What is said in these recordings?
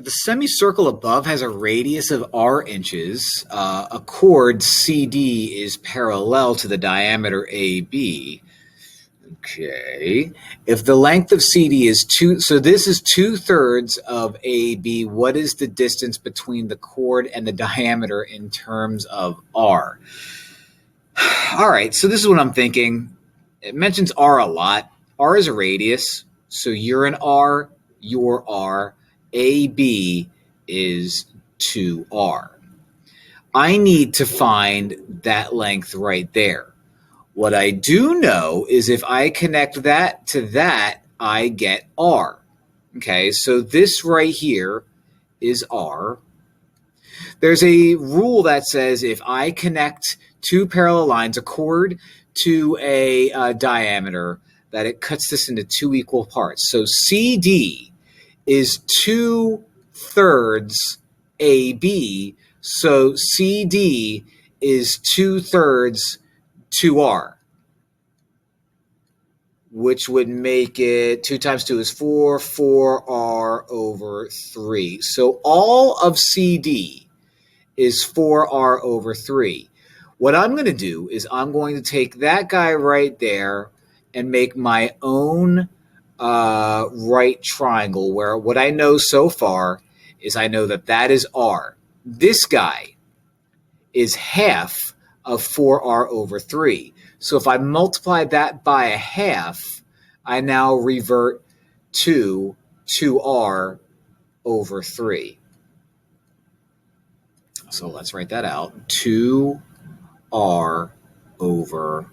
the semicircle above has a radius of r inches, a chord CD is parallel to the diameter AB. Okay. If the length of CD is 2, so this is 2/3 of AB, what is the distance between the chord and the diameter in terms of r? All right, so this is what I'm thinking. It mentions r a lot. R is a radius, so you're an r, you're r. AB is 2r. I need to find that length right there. What I do know is if I connect that to that, I get r. Okay, so this right here is r. There's a rule that says if I connect two parallel lines, a chord to a diameter, that it cuts this into two equal parts. So CD is 2/3 AB, so CD is 2/3 2r, which would make it 2 times 2 is 4, 4r over 3. So all of CD is 4r over 3. What I'm going to do is I'm going to take that guy right there and make my own right triangle, where what I know so far is I know that that is r. This guy is half of 4r over 3. So if I multiply that by a half, I now revert to 2r over 3. So let's write that out. 2r over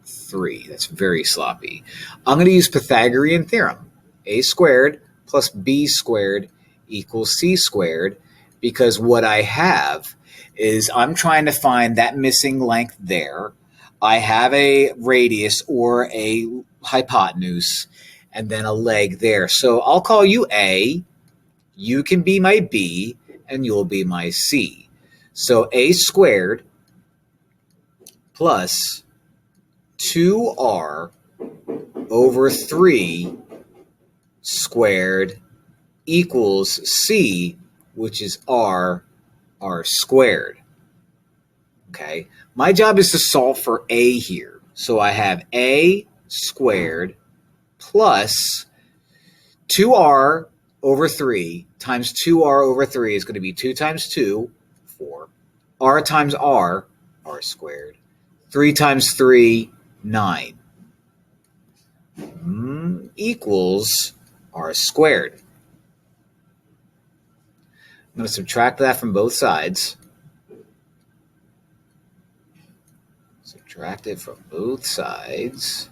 3. That's very sloppy. I'm going to use Pythagorean theorem. A squared plus b squared equals c squared, because what I have is I'm trying to find that missing length there. I have a radius or a hypotenuse and then a leg there. So I'll call you A, you can be my B, and you'll be my C. So A squared plus 2r over 3 squared equals C, which is r squared. Okay, my job is to solve for a here. So I have a squared plus 2r over 3 times 2r over 3 is going to be 2 times 2, 4. R times r squared. 3 times 3, 9. Equals r squared. I'm going to subtract that from both sides. Subtract it from both sides.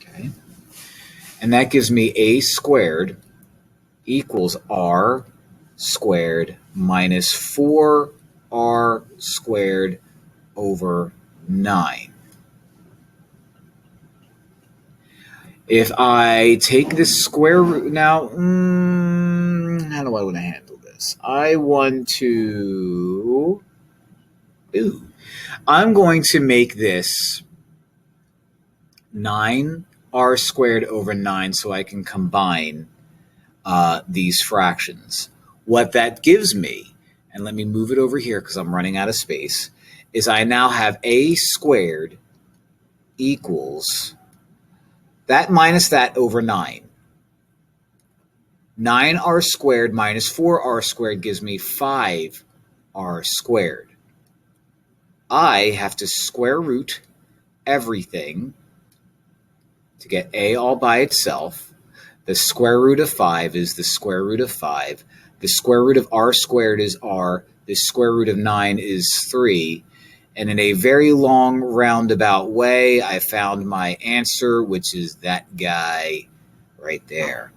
Okay. And that gives me a squared equals r squared minus 4r squared over 9. If I take this square root now, how do I want to handle this? I'm going to make this 9r squared over 9 so I can combine these fractions. What that gives me, and let me move it over here because I'm running out of space, is I now have a squared equals that minus that over 9. 9r squared minus 4r squared gives me 5r squared. I have to square root everything to get a all by itself. The square root of 5 is the square root of 5. The square root of r squared is r. The square root of 9 is 3. And in a very long roundabout way, I found my answer, which is that guy right there.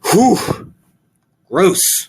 Whew! Gross.